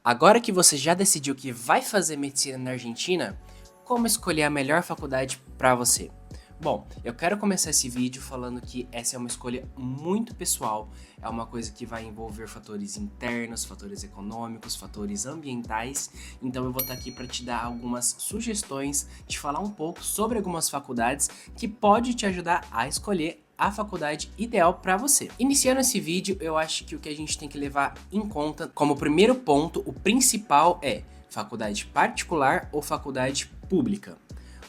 Agora que você já decidiu que vai fazer medicina na Argentina, como escolher a melhor faculdade para você? Bom, eu quero começar esse vídeo falando que essa é uma escolha muito pessoal, é uma coisa que vai envolver fatores internos, fatores econômicos, fatores ambientais, então eu vou estar aqui para te dar algumas sugestões, te falar um pouco sobre algumas faculdades que pode te ajudar a escolher a faculdade ideal para você. Iniciando esse vídeo, eu acho que o que a gente tem que levar em conta como primeiro ponto, o principal é faculdade particular ou faculdade pública.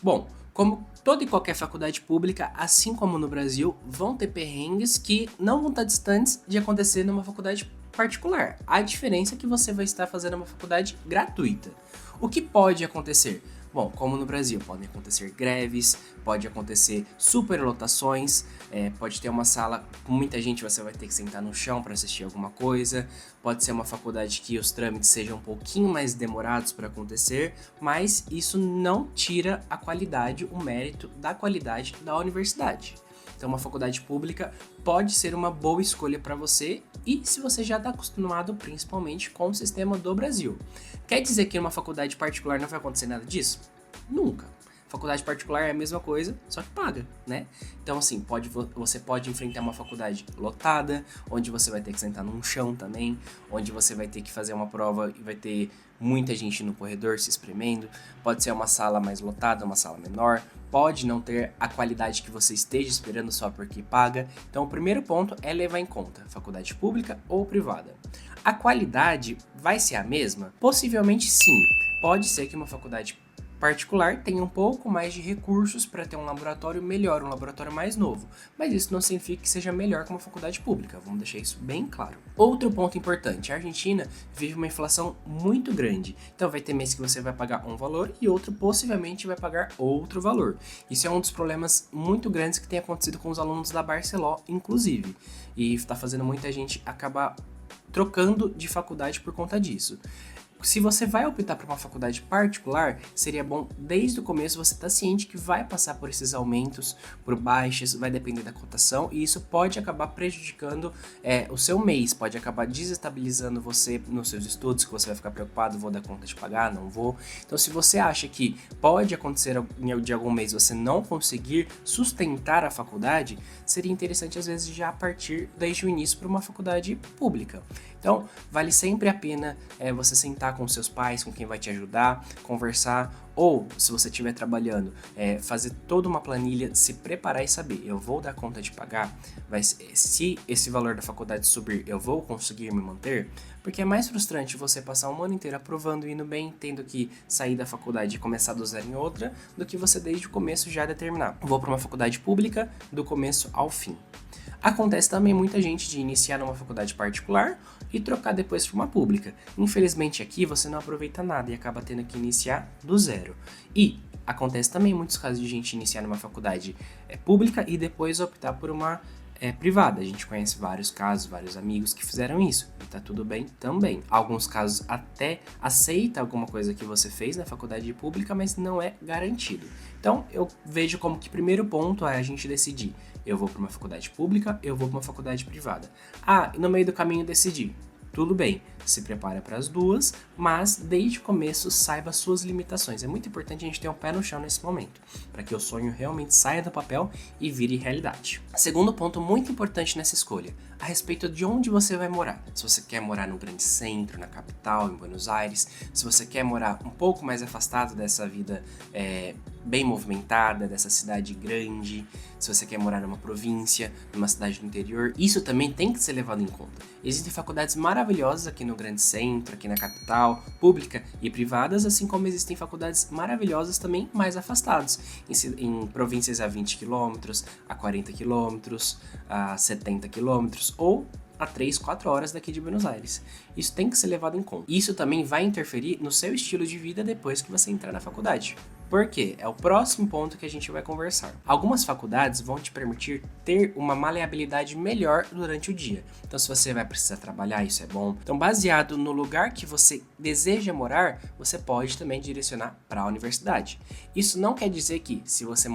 Bom, como toda e qualquer faculdade pública, assim como no Brasil, vão ter perrengues que não vão estar distantes de acontecer numa faculdade particular. A diferença é que você vai estar fazendo uma faculdade gratuita. O que pode acontecer? Bom, como no Brasil, podem acontecer greves, pode acontecer superlotações, pode ter uma sala com muita gente, você vai ter que sentar no chão para assistir alguma coisa, pode ser uma faculdade que os trâmites sejam um pouquinho mais demorados para acontecer, mas isso não tira a qualidade, o mérito da qualidade da universidade. Então, uma faculdade pública pode ser uma boa escolha para você e se você já está acostumado principalmente com o sistema do Brasil. Quer dizer que numa faculdade particular não vai acontecer nada disso? Nunca. Faculdade particular é a mesma coisa, só que paga, né? Então, assim, você pode enfrentar uma faculdade lotada, onde você vai ter que sentar num chão também, onde você vai ter que fazer uma prova e vai ter muita gente no corredor se espremendo. Pode ser uma sala mais lotada, uma sala menor. Pode não ter a qualidade que você esteja esperando só porque paga. Então, o primeiro ponto é levar em conta faculdade pública ou privada. A qualidade vai ser a mesma? Possivelmente sim. Pode ser que uma faculdade particular tenha um pouco mais de recursos para ter um laboratório melhor, um laboratório mais novo, mas isso não significa que seja melhor que uma faculdade pública, vamos deixar isso bem claro. Outro ponto importante, a Argentina vive uma inflação muito grande, então vai ter mês que você vai pagar um valor e outro possivelmente vai pagar outro valor. Isso é um dos problemas muito grandes que tem acontecido com os alunos da Barceló, inclusive, e está fazendo muita gente acabar trocando de faculdade por conta disso. Se você vai optar por uma faculdade particular, seria bom desde o começo você estar ciente que vai passar por esses aumentos, por baixas, vai depender da cotação e isso pode acabar prejudicando o seu mês, pode acabar desestabilizando você nos seus estudos, que você vai ficar preocupado, vou dar conta de pagar, não vou. Então se você acha que pode acontecer de algum mês você não conseguir sustentar a faculdade, seria interessante às vezes já partir desde o início para uma faculdade pública. Então vale sempre a pena você sentar com seus pais, com quem vai te ajudar, conversar, ou se você estiver trabalhando, fazer toda uma planilha, se preparar e saber, eu vou dar conta de pagar, se esse valor da faculdade subir, eu vou conseguir me manter, porque é mais frustrante você passar um ano inteiro aprovando e indo bem, tendo que sair da faculdade e começar do zero em outra, do que você desde o começo já determinar, vou para uma faculdade pública do começo ao fim. Acontece também muita gente de iniciar numa faculdade particular e trocar depois para uma pública. Infelizmente aqui você não aproveita nada e acaba tendo que iniciar do zero. E acontece também muitos casos de gente iniciar numa faculdade pública e depois optar por uma privada. A gente conhece vários casos, vários amigos que fizeram isso e tá tudo bem também. Alguns casos até aceita alguma coisa que você fez na faculdade pública, mas não é garantido. Então eu vejo como que primeiro ponto é a gente decidir, eu vou para uma faculdade pública, eu vou para uma faculdade privada. Ah, e no meio do caminho decidir. Tudo bem, se prepara para as duas, mas desde o começo saiba suas limitações. É muito importante a gente ter um pé no chão nesse momento, para que o sonho realmente saia do papel e vire realidade. Segundo ponto muito importante nessa escolha, a respeito de onde você vai morar. Se você quer morar no grande centro, na capital, em Buenos Aires, se você quer morar um pouco mais afastado dessa vida bem movimentada, dessa cidade grande, se você quer morar numa província, numa cidade do interior, isso também tem que ser levado em conta. Existem faculdades maravilhosas aqui no grande centro, aqui na capital, pública e privadas, assim como existem faculdades maravilhosas também mais afastadas, em províncias a 20 quilômetros, a 40 quilômetros, a 70 quilômetros ou a 3, 4 horas daqui de Buenos Aires. Isso tem que ser levado em conta. Isso também vai interferir no seu estilo de vida depois que você entrar na faculdade. Por quê? É o próximo ponto que a gente vai conversar. Algumas faculdades vão te permitir ter uma maleabilidade melhor durante o dia. Então, se você vai precisar trabalhar, isso é bom. Então, baseado no lugar que você deseja morar, você pode também direcionar para a universidade. Isso não quer dizer que, se você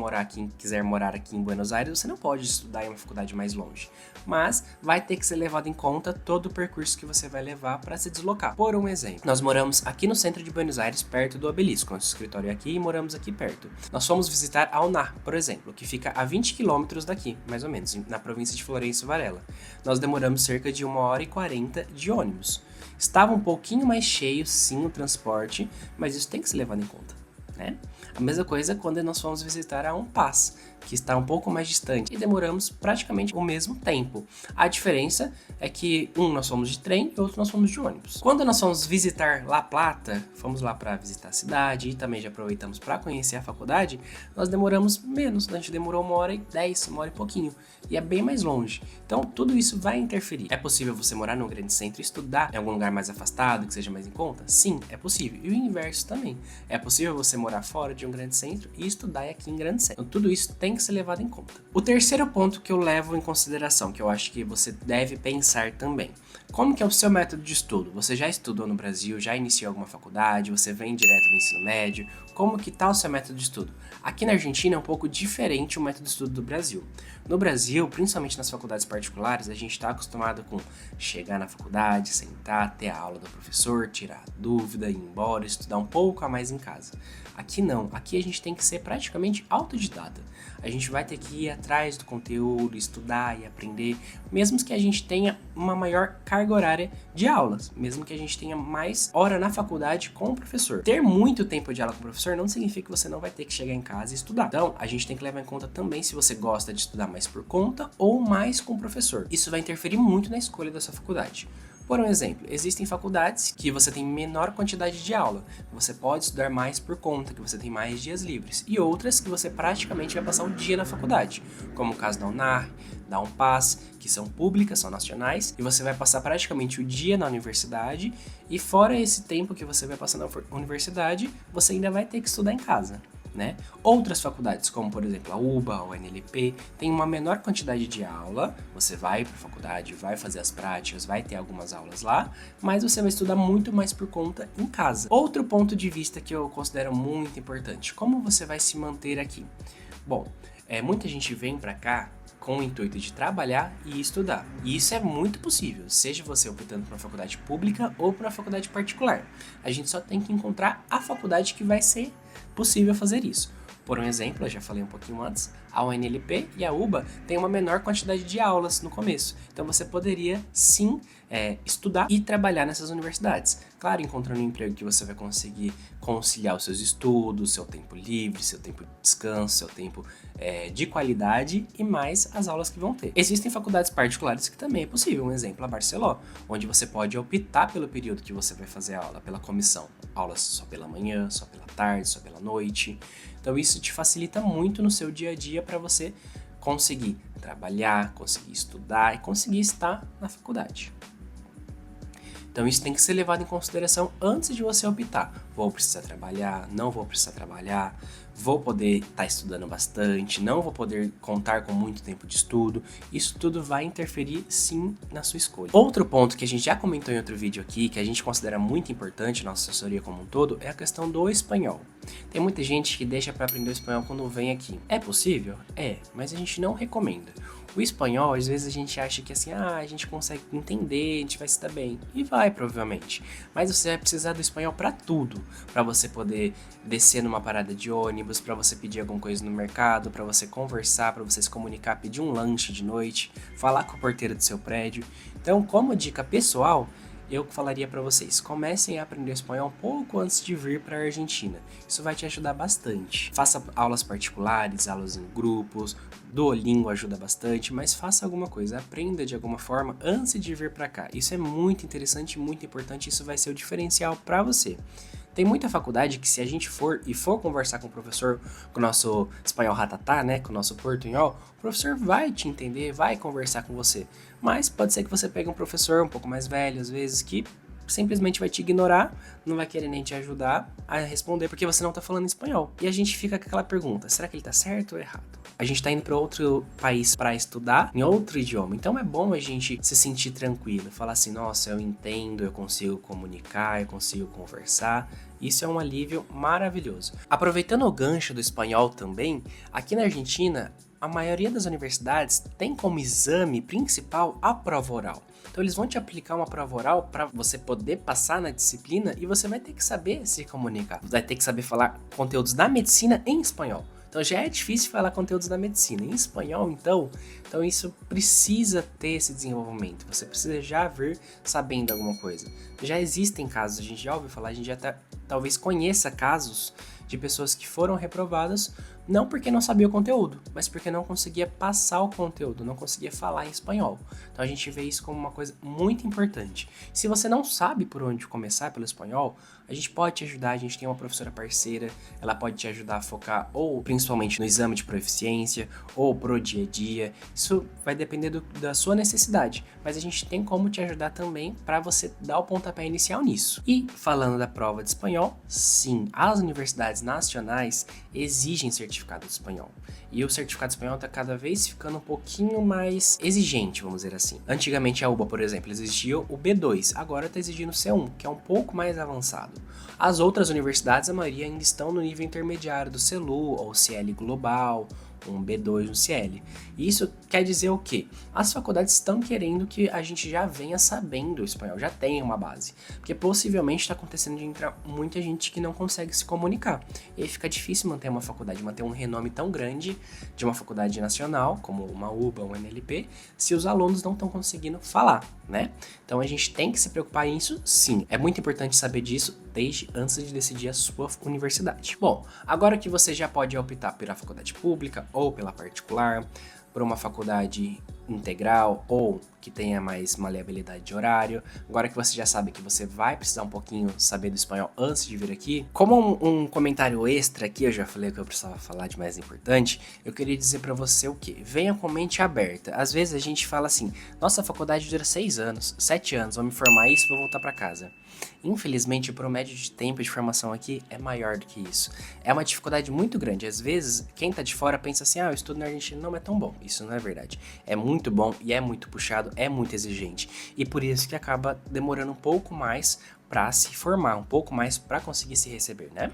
quiser morar aqui em Buenos Aires, você não pode estudar em uma faculdade mais longe. Mas vai ter que ser levado em conta todo o percurso que você vai levar para se deslocar. Por um exemplo, nós moramos aqui no centro de Buenos Aires, perto do Obelisco. Nosso escritório é aqui e moramos aqui perto. Nós fomos visitar a UNAR, por exemplo, que fica a 20 quilômetros daqui, mais ou menos, na província de Florencio Varela. Nós demoramos cerca de 1h40 de ônibus. Estava um pouquinho mais cheio, sim, o transporte, mas isso tem que ser levado em conta, né? A mesma coisa quando nós fomos visitar a Unpaz, que está um pouco mais distante, e demoramos praticamente o mesmo tempo. A diferença é que nós fomos de trem e outro nós fomos de ônibus. Quando nós fomos visitar La Plata, fomos lá para visitar a cidade e também já aproveitamos para conhecer a faculdade, nós demoramos menos, a gente demorou 1h10, 1h e pouquinho, e é bem mais longe. Então tudo isso vai interferir. É possível você morar num grande centro e estudar em algum lugar mais afastado, que seja mais em conta? Sim, é possível. E o inverso também. É possível você morar fora de um grande centro e estudar aqui em grande centro. Então tudo isso tem que ser levado em conta. O terceiro ponto que eu levo em consideração, que eu acho que você deve pensar também. Como que é o seu método de estudo? Você já estudou no Brasil, já iniciou alguma faculdade, você vem direto do ensino médio? Como que tá o seu método de estudo? Aqui na Argentina é um pouco diferente o método de estudo do Brasil. No Brasil, principalmente nas faculdades particulares, a gente está acostumado com chegar na faculdade, sentar, ter a aula do professor, tirar dúvida, ir embora, estudar um pouco a mais em casa. Aqui não, aqui a gente tem que ser praticamente autodidata. A gente vai ter que ir atrás do conteúdo, estudar e aprender, mesmo que a gente tenha uma maior carga horária de aulas, mesmo que a gente tenha mais hora na faculdade com o professor. Ter muito tempo de aula com o professor não significa que você não vai ter que chegar em casa e estudar. Então, a gente tem que levar em conta também se você gosta de estudar mais por conta ou mais com o professor. Isso vai interferir muito na escolha da sua faculdade. Por um exemplo, existem faculdades que você tem menor quantidade de aula, você pode estudar mais por conta, que você tem mais dias livres, e outras que você praticamente vai passar o dia na faculdade, como o caso da UNAR, da Unpaz, que são públicas, são nacionais, e você vai passar praticamente o dia na universidade, e fora esse tempo que você vai passar na universidade, você ainda vai ter que estudar em casa. Né? Outras faculdades, como por exemplo a UBA, a UNLP, tem uma menor quantidade de aula, você vai para a faculdade, vai fazer as práticas, vai ter algumas aulas lá, mas você vai estudar muito mais por conta em casa. Outro ponto de vista que eu considero muito importante, como você vai se manter aqui? Bom, muita gente vem para cá com o intuito de trabalhar e estudar. E isso é muito possível, seja você optando por uma faculdade pública ou por uma faculdade particular. A gente só tem que encontrar a faculdade que vai ser possível fazer isso. Por um exemplo, eu já falei um pouquinho antes, a UNLP e a UBA têm uma menor quantidade de aulas no começo. Então você poderia sim estudar e trabalhar nessas universidades. Claro, encontrando um emprego que você vai conseguir conciliar os seus estudos, seu tempo livre, seu tempo de descanso, seu tempo de qualidade e mais as aulas que vão ter. Existem faculdades particulares que também é possível. Um exemplo, a Barceló, onde você pode optar pelo período que você vai fazer a aula, pela comissão. Aulas só pela manhã, só pela tarde, só pela noite. Então isso te facilita muito no seu dia a dia para você conseguir trabalhar, conseguir estudar e conseguir estar na faculdade. Então isso tem que ser levado em consideração antes de você optar. Vou precisar trabalhar, não vou precisar trabalhar, vou poder estar estudando bastante, não vou poder contar com muito tempo de estudo. Isso tudo vai interferir sim na sua escolha. Outro ponto que a gente já comentou em outro vídeo aqui, que a gente considera muito importante na nossa assessoria como um todo, é a questão do espanhol. Tem muita gente que deixa para aprender o espanhol quando vem aqui. É possível? É, mas a gente não recomenda. O espanhol, às vezes a gente acha que assim, a gente consegue entender, a gente vai se dar bem. E vai, provavelmente. Mas você vai precisar do espanhol para tudo. Para você poder descer numa parada de ônibus, para você pedir alguma coisa no mercado, para você conversar, para você se comunicar, pedir um lanche de noite, falar com o porteiro do seu prédio. Então, como dica pessoal, eu falaria para vocês, comecem a aprender espanhol um pouco antes de vir para a Argentina. Isso vai te ajudar bastante. Faça aulas particulares, aulas em grupos, Duolingo ajuda bastante, mas faça alguma coisa, aprenda de alguma forma antes de vir para cá. Isso é muito interessante, muito importante, isso vai ser o diferencial para você. Tem muita faculdade que se a gente for conversar com o professor, com o nosso espanhol ratatá, né, com o nosso portunhol, o professor vai te entender, vai conversar com você. Mas pode ser que você pegue um professor um pouco mais velho, às vezes, que simplesmente vai te ignorar, não vai querer nem te ajudar a responder porque você não tá falando espanhol. E a gente fica com aquela pergunta, será que ele tá certo ou errado? A gente tá indo para outro país para estudar em outro idioma, então é bom a gente se sentir tranquilo, falar assim, nossa, eu entendo, eu consigo comunicar, eu consigo conversar. Isso é um alívio maravilhoso. Aproveitando o gancho do espanhol também, aqui na Argentina, a maioria das universidades tem como exame principal a prova oral. Então eles vão te aplicar uma prova oral para você poder passar na disciplina e você vai ter que saber se comunicar. Vai ter que saber falar conteúdos da medicina em espanhol. Então já é difícil falar conteúdos da medicina. Em espanhol, então isso precisa ter esse desenvolvimento. Você precisa já vir sabendo alguma coisa. Já existem casos, a gente já ouviu falar, a gente já talvez conheça casos de pessoas que foram reprovadas não porque não sabia o conteúdo, mas porque não conseguia passar o conteúdo, não conseguia falar em espanhol. Então a gente vê isso como uma coisa muito importante. Se você não sabe por onde começar pelo espanhol, a gente pode te ajudar, a gente tem uma professora parceira, ela pode te ajudar a focar ou principalmente no exame de proficiência ou pro dia a dia. Isso vai depender da sua necessidade, mas a gente tem como te ajudar também para você dar o pontapé inicial nisso. E falando da prova de espanhol, sim, as universidades nacionais exigem certificado de espanhol. E o certificado de espanhol está cada vez ficando um pouquinho mais exigente, vamos dizer assim. Antigamente a UBA, por exemplo, exigia o B2, agora está exigindo o C1, que é um pouco mais avançado. As outras universidades, a maioria ainda estão no nível intermediário do CELU ou CL Global, um B2, um CL. E isso quer dizer o quê? As faculdades estão querendo que a gente já venha sabendo o espanhol, já tenha uma base. Porque possivelmente está acontecendo de entrar muita gente que não consegue se comunicar. E aí fica difícil manter uma faculdade, manter um renome tão grande de uma faculdade nacional, como uma UBA, um NLP, se os alunos não estão conseguindo falar, né? Então a gente tem que se preocupar em isso, sim. É muito importante saber disso desde antes de decidir a sua universidade. Bom, agora que você já pode optar pela faculdade pública ou pela particular, por uma faculdade integral ou que tenha mais maleabilidade de horário. Agora que você já sabe que você vai precisar um pouquinho saber do espanhol antes de vir aqui, como um comentário extra aqui, eu já falei que eu precisava falar de mais importante, eu queria dizer pra você o quê? Venha com mente aberta. Às vezes a gente fala assim, nossa, a faculdade dura 6 anos, 7 anos, vou me formar isso, vou voltar pra casa. Infelizmente, o promédio de tempo de formação aqui é maior do que isso. É uma dificuldade muito grande. Às vezes, quem tá de fora pensa assim, eu estudo na Argentina, não é tão bom. Isso não é verdade. É muito bom e é muito puxado, é muito exigente. E por isso que acaba demorando um pouco mais para se formar, um pouco mais para conseguir se receber, né?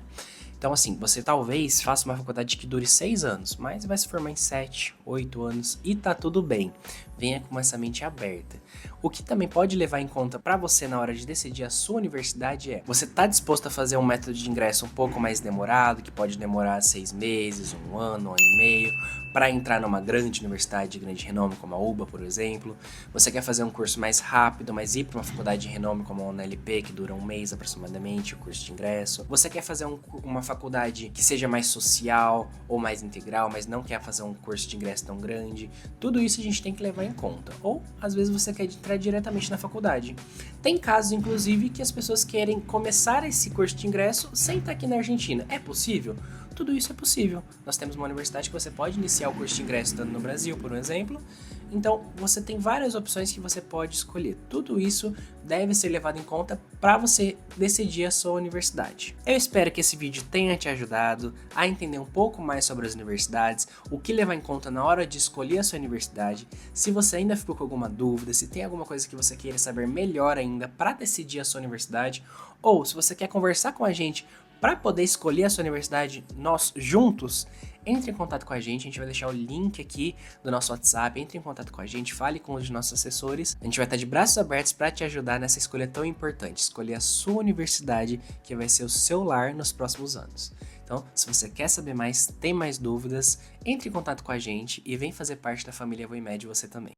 Então, assim, você talvez faça uma faculdade que dure 6 anos, mas vai se formar em 7, 8 anos e tá tudo bem. Venha com essa mente aberta. O que também pode levar em conta para você na hora de decidir a sua universidade é, você tá disposto a fazer um método de ingresso um pouco mais demorado, que pode demorar 6 meses, um ano e meio, para entrar numa grande universidade de grande renome como a UBA, por exemplo. Você quer fazer um curso mais rápido, mas ir para uma faculdade de renome como a UNLP, que dura um mês aproximadamente, o curso de ingresso. Você quer fazer uma faculdade que seja mais social ou mais integral, mas não quer fazer um curso de ingresso tão grande. Tudo isso a gente tem que levar em conta. Ou, às vezes, você quer entrar diretamente na faculdade. Tem casos, inclusive, que as pessoas querem começar esse curso de ingresso sem estar aqui na Argentina. É possível? Tudo isso é possível. Nós temos uma universidade que você pode iniciar o curso de ingresso estando no Brasil, por um exemplo. Então, você tem várias opções que você pode escolher. Tudo isso deve ser levado em conta para você decidir a sua universidade. Eu espero que esse vídeo tenha te ajudado a entender um pouco mais sobre as universidades, o que levar em conta na hora de escolher a sua universidade. Se você ainda ficou com alguma dúvida, se tem alguma coisa que você queira saber melhor ainda para decidir a sua universidade, ou se você quer conversar com a gente para poder escolher a sua universidade, nós juntos, entre em contato com a gente vai deixar o link aqui do nosso WhatsApp, entre em contato com a gente, fale com os nossos assessores, a gente vai estar de braços abertos para te ajudar nessa escolha tão importante, escolher a sua universidade, que vai ser o seu lar nos próximos anos. Então, se você quer saber mais, tem mais dúvidas, entre em contato com a gente e vem fazer parte da família Voimed você também.